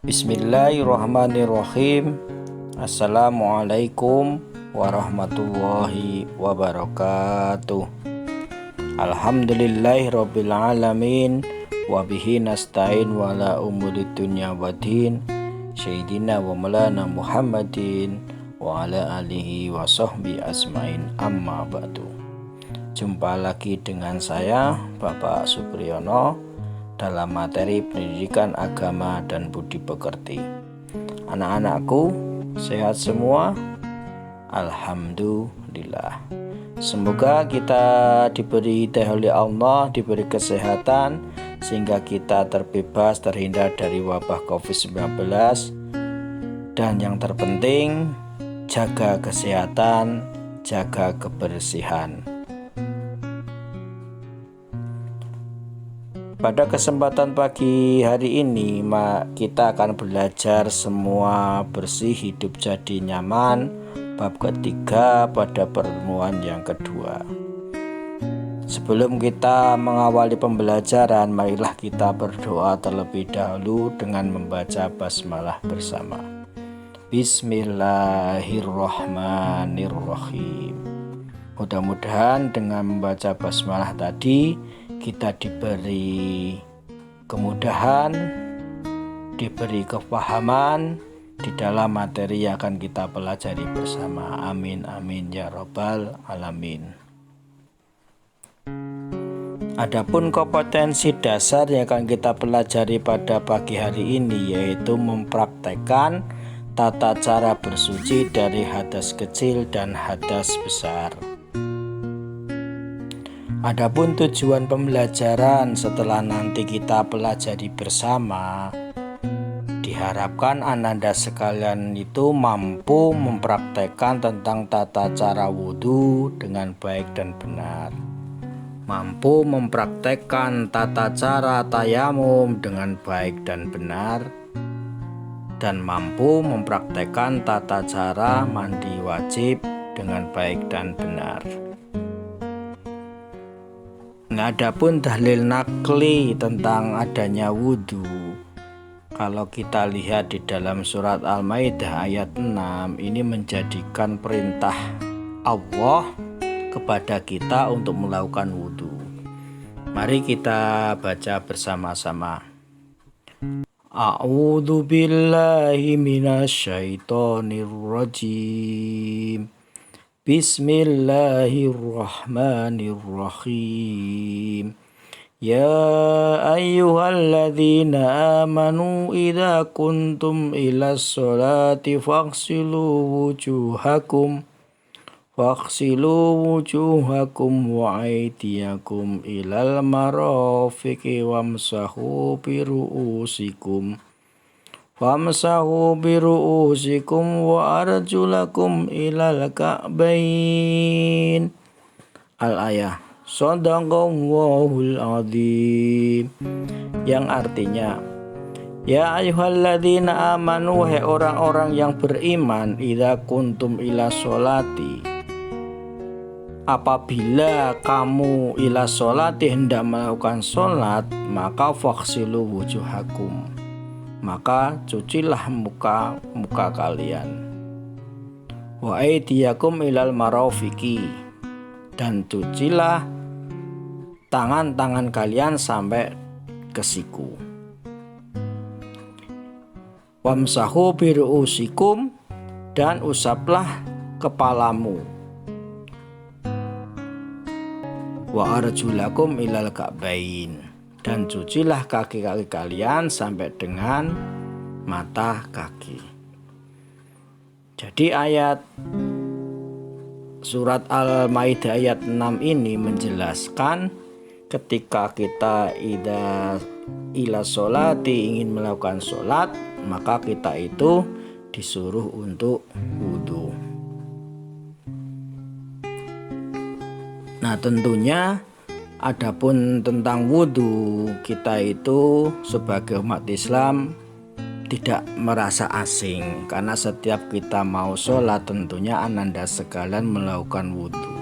Bismillahirrahmanirrahim. Assalamualaikum warahmatullahi wabarakatuh. Alhamdulillahirabbil alamin wa bihi nasta'in wa la umuri dunya waddin. Sayyidina wa maulana Muhammadin wa ala alihi wa sahbihi asmain, amma ba'du. Jumpa lagi dengan saya Bapak Supriyono dalam materi pendidikan agama dan budi pekerti. Anak-anakku sehat semua? Alhamdulillah. Semoga kita diberi hidayah oleh Allah, diberi kesehatan sehingga kita terbebas terhindar dari wabah COVID-19. Dan yang terpenting, jaga kesehatan, jaga kebersihan. Pada kesempatan pagi hari ini kita akan belajar semua bersih hidup jadi nyaman, bab ketiga pada pertemuan yang kedua. Sebelum kita mengawali pembelajaran, marilah kita berdoa terlebih dahulu dengan membaca basmalah bersama. Bismillahirrahmanirrahim. Mudah-mudahan dengan membaca basmalah tadi kita diberi kemudahan, diberi kepahaman di dalam materi yang akan kita pelajari bersama. Amin amin ya rabbal alamin. Adapun kompetensi dasar yang akan kita pelajari pada pagi hari ini yaitu mempraktekkan tata cara bersuci dari hadas kecil dan hadas besar. Adapun tujuan pembelajaran setelah nanti kita pelajari bersama, diharapkan ananda sekalian itu mampu mempraktekkan tentang tata cara wudhu dengan baik dan benar, mampu mempraktekkan tata cara tayamum dengan baik dan benar, dan mampu mempraktekkan tata cara mandi wajib dengan baik dan benar. Adapun dalil nakli tentang adanya wudhu, kalau kita lihat di dalam surat Al-Maidah ayat 6, ini menjadikan perintah Allah kepada kita untuk melakukan wudhu. Mari kita baca bersama-sama. A'udzu billahi minasyaitonir rajim. Bismillahirrahmanirrahim. Ya ayyuhalladzina amanu idza kuntum ilas sholati faghsilu wujuhakum wa aydiyakum ilal marafiqi wamsahu biru'usikum wa arjulakum ilal ka'bain. Al-ayah. Shadaqallahul azim. Yang artinya, ya ayyuhalladzina amanu, hai orang-orang yang beriman, idza kuntum ila sholati, apabila kamu ila sholati hendak melakukan sholat, maka faghsilu wujuhakum, maka cucilah muka kalian, wa aydiyakum ilal marafiqi, dan cucilah tangan-tangan kalian sampai ke siku. Wamsahu biru'usikum, dan usaplah kepalamu. Wa arjulakum ilal ka'bain, dan cucilah kaki-kaki kalian sampai dengan mata kaki. Jadi ayat surat Al-Maidah ayat 6 ini menjelaskan ketika kita ila sholati, ingin melakukan sholat, maka kita itu disuruh untuk wudhu. Nah, tentunya adapun tentang wudhu, kita itu sebagai umat Islam tidak merasa asing, karena setiap kita mau sholat tentunya ananda sekalian melakukan wudhu.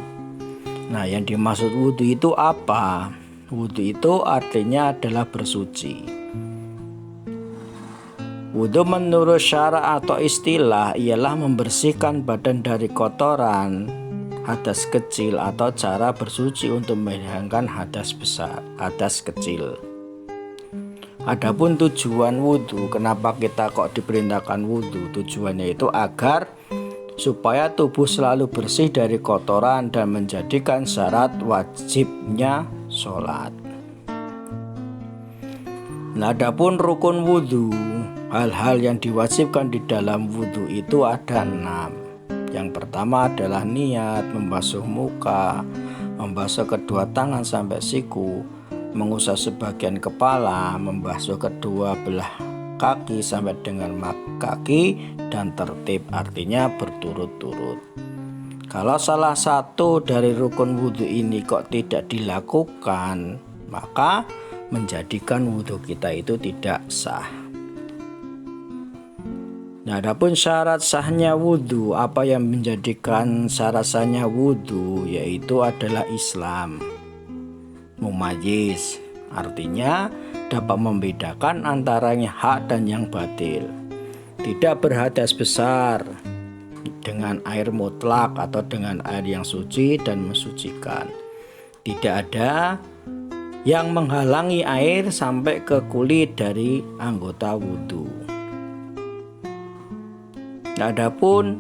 Nah, yang dimaksud wudhu itu apa? Wudhu itu artinya adalah bersuci. Wudhu menurut syara atau istilah ialah membersihkan badan dari kotoran, hadas kecil atau cara bersuci untuk menghilangkan hadas besar, hadas kecil. Adapun tujuan wudhu, kenapa kita kok diperintahkan wudhu? Tujuannya itu agar supaya tubuh selalu bersih dari kotoran dan menjadikan syarat wajibnya sholat. Nah, adapun rukun wudhu, hal-hal yang diwajibkan di dalam wudhu itu ada 6. Yang pertama adalah niat, membasuh muka, membasuh kedua tangan sampai siku, mengusap sebagian kepala, membasuh kedua belah kaki sampai dengan kaki, dan tertib, artinya berturut-turut. Kalau salah satu dari rukun wudhu ini kok tidak dilakukan, maka menjadikan wudhu kita itu tidak sah. Nah, adapun syarat sahnya wudhu, apa yang menjadikan syarat sahnya wudhu, yaitu adalah Islam. Mumayyiz, artinya dapat membedakan antara yang hak dan yang batil. Tidak berhadas besar dengan air mutlak atau dengan air yang suci dan mensucikan. Tidak ada yang menghalangi air sampai ke kulit dari anggota wudhu. Adapun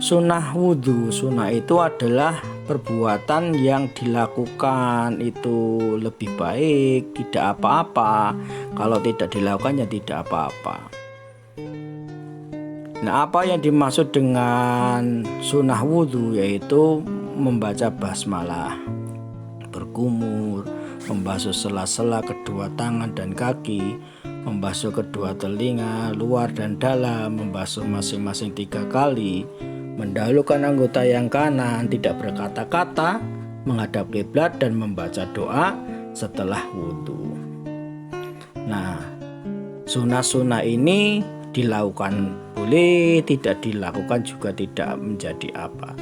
sunnah wudhu, sunnah itu adalah perbuatan yang dilakukan itu lebih baik, tidak apa-apa. Kalau tidak dilakukan ya tidak apa-apa. Nah, apa yang dimaksud dengan sunnah wudhu, yaitu membaca basmalah, berkumur, membasuh sela-sela kedua tangan dan kaki, membasuh kedua telinga luar dan dalam, membasuh masing-masing 3 kali, mendahulukan anggota yang kanan, tidak berkata-kata, menghadap kiblat dan membaca doa setelah wudhu. Nah, sunnah-sunnah ini dilakukan boleh, tidak dilakukan juga tidak menjadi apa,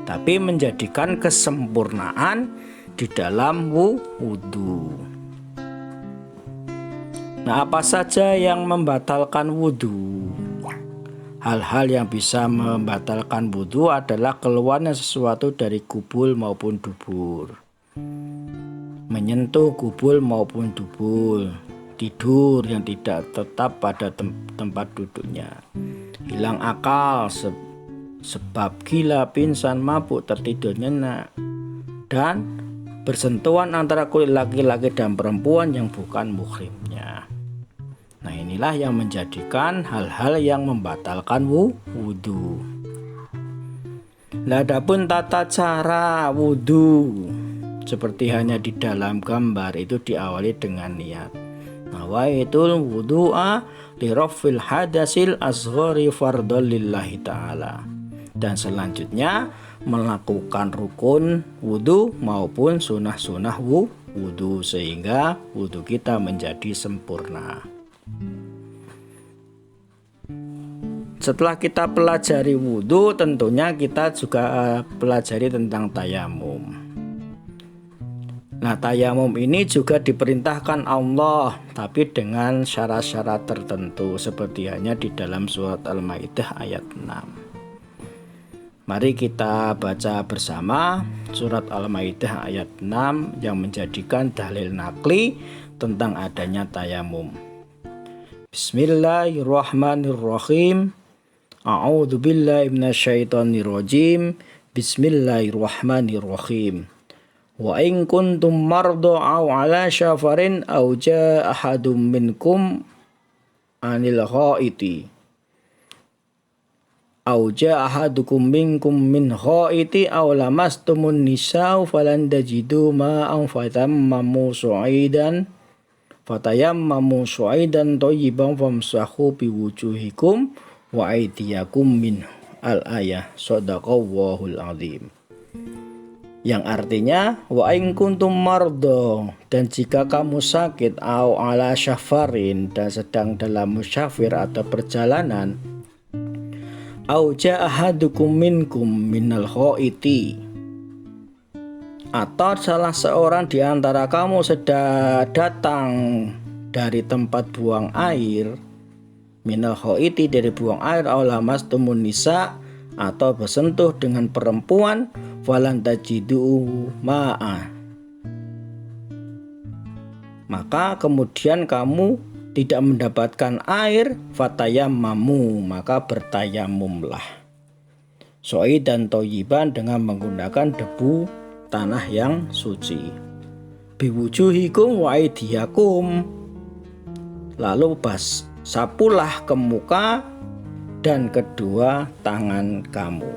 tapi menjadikan kesempurnaan di dalam wudhu. Nah, apa saja yang membatalkan wudhu? Hal-hal yang bisa membatalkan wudhu adalah keluarnya sesuatu dari kubul maupun dubur, menyentuh kubul maupun dubur, tidur yang tidak tetap pada tempat duduknya, hilang akal sebab gila, pingsan, mabuk, tertidur nyenyak, dan bersentuhan antara kulit laki-laki dan perempuan yang bukan muhrimnya. Nah, inilah yang menjadikan hal-hal yang membatalkan wudhu. Nah, adapun tata cara wudhu seperti hanya di dalam gambar, itu diawali dengan niat. Nawaitul wudhu'a li rafil hadasil asghari fardhon lillahi ta'ala. Dan selanjutnya melakukan rukun wudhu maupun sunnah-sunnah wudhu sehingga wudhu kita menjadi sempurna. Setelah kita pelajari wudhu, tentunya kita juga pelajari tentang tayamum. Nah, tayamum ini juga diperintahkan Allah, tapi dengan syarat-syarat tertentu seperti hanya di dalam surat Al-Maidah ayat 6. Mari kita baca bersama surat Al-Maidah ayat 6 yang menjadikan dalil nakli tentang adanya tayamum. Bismillahirrahmanirrahim. A'udzu billahi minasyaitonir rajim. Bismillahirrahmanirrahim. Wa in kuntum marda aw ala safarin aw jaa ahadum minkum anil ghaiti aw jaa ahadukum minkum min ghaiti aw lamastumun nisaa falan tajidu ma'an fatayammamu su'idan thayyiban famsahu biwujuhikum wa aydiyakum min al-ayah. Shadaqallahul azim. Yang artinya wa in kuntum mardo, dan jika kamu sakit, au ala syafarin, dan sedang dalam musyafir atau perjalanan, au jaa ahadukum minkum minal ghaiti, atau salah seorang di antara kamu sedang datang dari tempat buang air, minal khaiti dari buang air, aw lamastumun nisa atau bersentuh dengan perempuan, falan tajidu ma'a, maka kemudian kamu tidak mendapatkan air, fatayammamu, maka bertayamumlah, so'idan thayyiban, dengan menggunakan debu tanah yang suci, biwujuhikum wa aidiyakum, lalu sapulah ke muka dan kedua tangan kamu.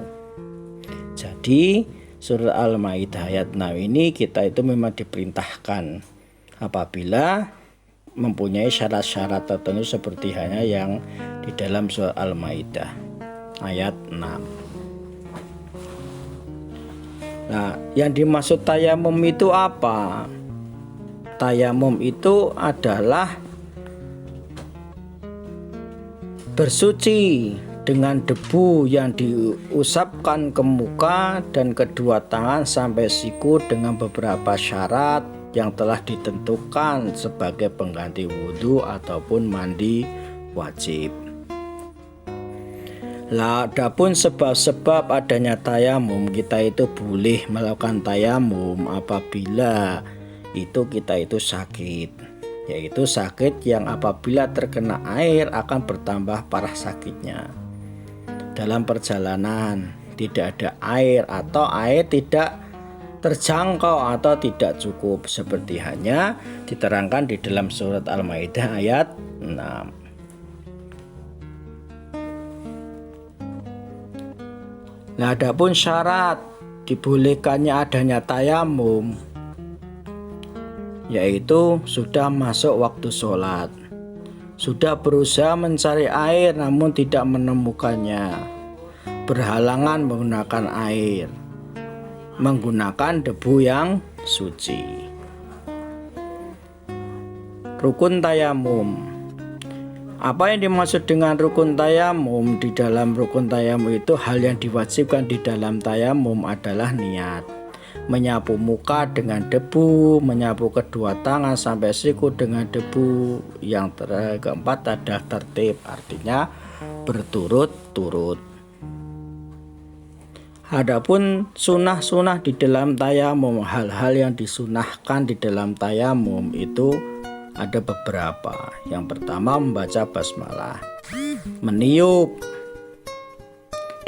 Jadi surat Al-Maidah ayat 6 ini kita itu memang diperintahkan apabila mempunyai syarat-syarat tertentu seperti hanya yang di dalam surat Al-Maidah ayat 6. Nah, yang dimaksud tayamum itu apa? Tayamum itu adalah bersuci dengan debu yang diusapkan ke muka dan kedua tangan sampai siku dengan beberapa syarat yang telah ditentukan sebagai pengganti wudhu ataupun mandi wajib. Lah, adapun sebab-sebab adanya tayamum, kita itu boleh melakukan tayamum apabila kita itu sakit, yaitu sakit yang apabila terkena air akan bertambah parah sakitnya. Dalam perjalanan tidak ada air atau air tidak terjangkau atau tidak cukup, seperti hanya diterangkan di dalam surat Al-Maidah ayat 6. Nah, adapun syarat dibolehkannya adanya tayamum, yaitu sudah masuk waktu sholat, sudah berusaha mencari air namun tidak menemukannya, berhalangan menggunakan air, menggunakan debu yang suci. Rukun tayamum. Apa yang dimaksud dengan rukun tayamum? Di dalam rukun tayamum itu hal yang diwajibkan di dalam tayamum adalah niat, menyapu muka dengan debu, menyapu kedua tangan sampai siku dengan debu. Yang keempat adalah tertib, artinya berturut-turut. Adapun sunah-sunah di dalam tayamum, hal-hal yang disunahkan di dalam tayamum itu ada beberapa. Yang pertama, membaca basmalah, meniup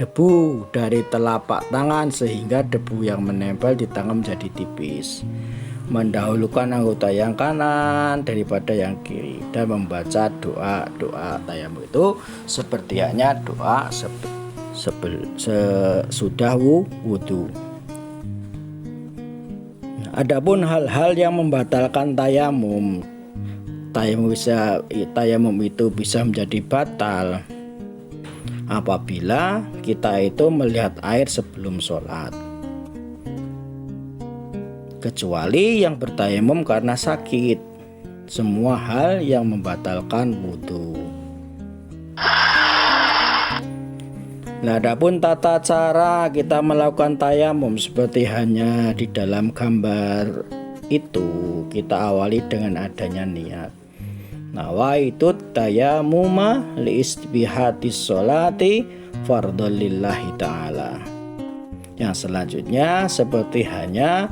debu dari telapak tangan sehingga debu yang menempel di tangan menjadi tipis, mendahulukan anggota yang kanan daripada yang kiri, dan membaca doa tayamum itu seperti hanya doa sesudah wudhu. Adapun hal-hal yang membatalkan tayamum itu bisa menjadi batal apabila kita itu melihat air sebelum sholat, kecuali yang bertayamum karena sakit. Semua hal yang membatalkan wudhu. Nah, adapun tata cara kita melakukan tayamum seperti hanya di dalam gambar itu, kita awali dengan adanya niat. Nawaitu tayamuma liistibhatis sholati fardhon lillahi ta'ala. Yang selanjutnya seperti hanya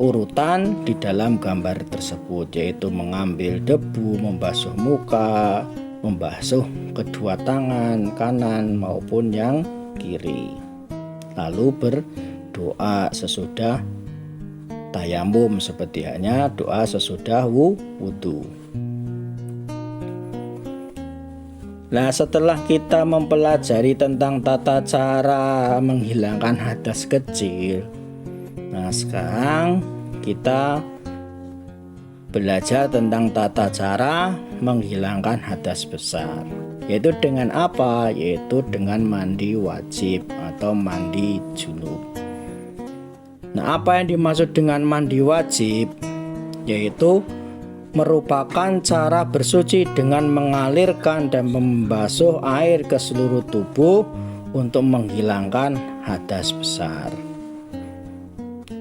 urutan di dalam gambar tersebut, yaitu mengambil debu, membasuh muka, membasuh kedua tangan kanan maupun yang kiri, lalu berdoa sesudah tayamum seperti hanya doa sesudah wudhu. Nah, setelah kita mempelajari tentang tata cara menghilangkan hadas kecil, nah sekarang kita belajar tentang tata cara menghilangkan hadas besar, yaitu dengan apa? Yaitu dengan mandi wajib atau mandi junub. Nah, apa yang dimaksud dengan mandi wajib? Yaitu merupakan cara bersuci dengan mengalirkan dan membasuh air ke seluruh tubuh untuk menghilangkan hadas besar.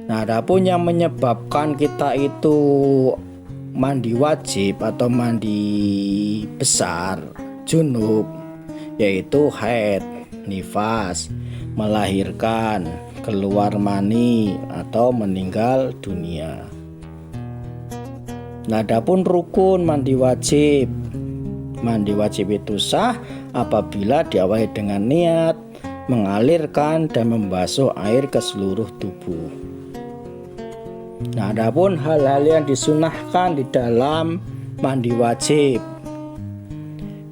Nah, adapun yang menyebabkan kita itu mandi wajib atau mandi besar junub, yaitu haid, nifas, melahirkan, keluar mani atau meninggal dunia. Nah, adapun rukun mandi wajib. Mandi wajib itu sah apabila diawali dengan niat mengalirkan dan membasuh air ke seluruh tubuh. Nah, adapun hal-hal yang disunahkan di dalam mandi wajib,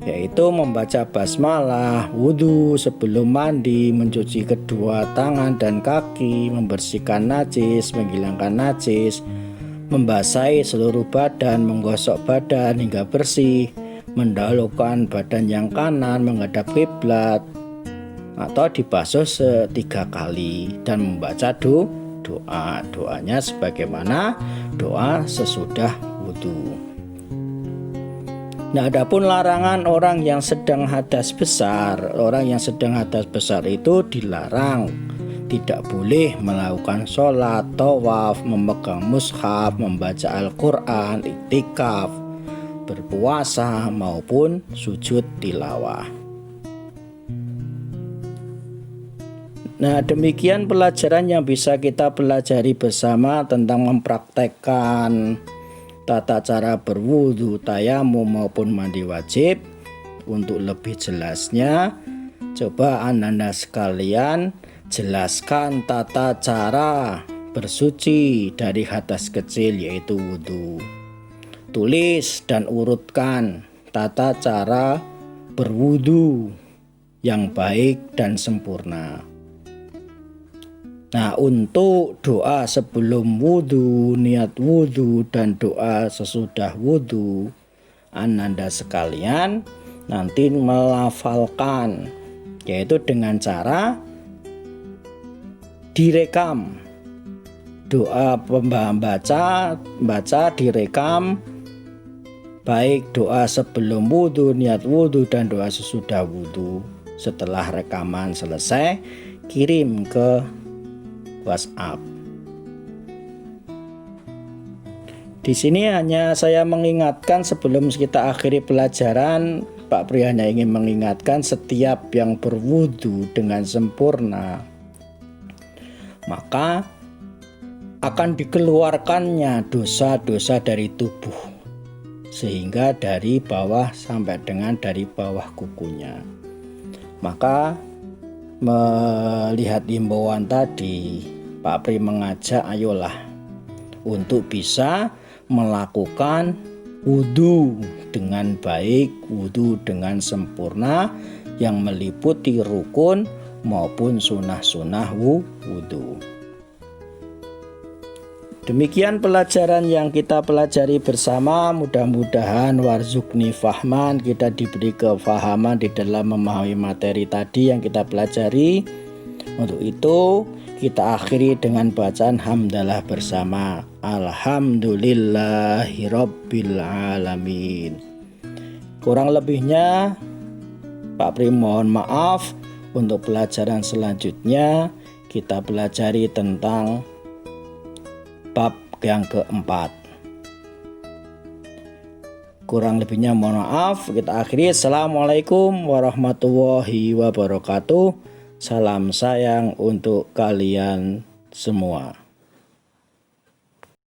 yaitu membaca basmalah, wudhu sebelum mandi, mencuci kedua tangan dan kaki, membersihkan najis, menghilangkan najis, membasahi seluruh badan, menggosok badan hingga bersih, mendahulukan badan yang kanan menghadap kiblat atau dibasuh 3 kali dan membaca doanya sebagaimana doa sesudah wudhu. Nah, adapun larangan orang yang sedang hadas besar, itu dilarang, tidak boleh melakukan sholat, tawaf, memegang mushaf, membaca Al-Quran, iktikaf, berpuasa maupun sujud tilawah. Nah, demikian pelajaran yang bisa kita pelajari bersama tentang mempraktekkan tata cara berwudu, tayamum maupun mandi wajib. Untuk lebih jelasnya, coba Anda sekalian jelaskan tata cara bersuci dari hadas kecil yaitu wudu. Tulis dan urutkan tata cara berwudu yang baik dan sempurna. Nah, untuk doa sebelum wudu, niat wudu, dan doa sesudah wudu, Anda sekalian nanti melafalkan, yaitu dengan cara direkam. Doa baca direkam, baik doa sebelum wudu, niat wudu, dan doa sesudah wudu. Setelah rekaman selesai, kirim ke WhatsApp. Di sini hanya saya mengingatkan sebelum kita akhiri pelajaran, Pak Pri hanya ingin mengingatkan setiap yang berwudu dengan sempurna, maka akan dikeluarkannya dosa-dosa dari tubuh, sehingga dari bawah sampai dengan dari bawah kukunya. Maka melihat himbauan tadi, Pak Pri mengajak ayolah untuk bisa melakukan wudu dengan baik, wudu dengan sempurna yang meliputi rukun maupun sunnah-sunnah wudu. Demikian pelajaran yang kita pelajari bersama. Mudah-mudahan warzuqni fahman, kita diberi kefahaman di dalam memahami materi tadi yang kita pelajari. Untuk itu kita akhiri dengan bacaan hamdalah bersama. Alhamdulillahirabbil alamin. Kurang lebihnya Pak Pri mohon maaf. Untuk pelajaran selanjutnya kita pelajari tentang bab yang keempat. Kurang lebihnya mohon maaf. Kita akhiri. Assalamualaikum warahmatullahi wabarakatuh. Salam sayang untuk kalian semua.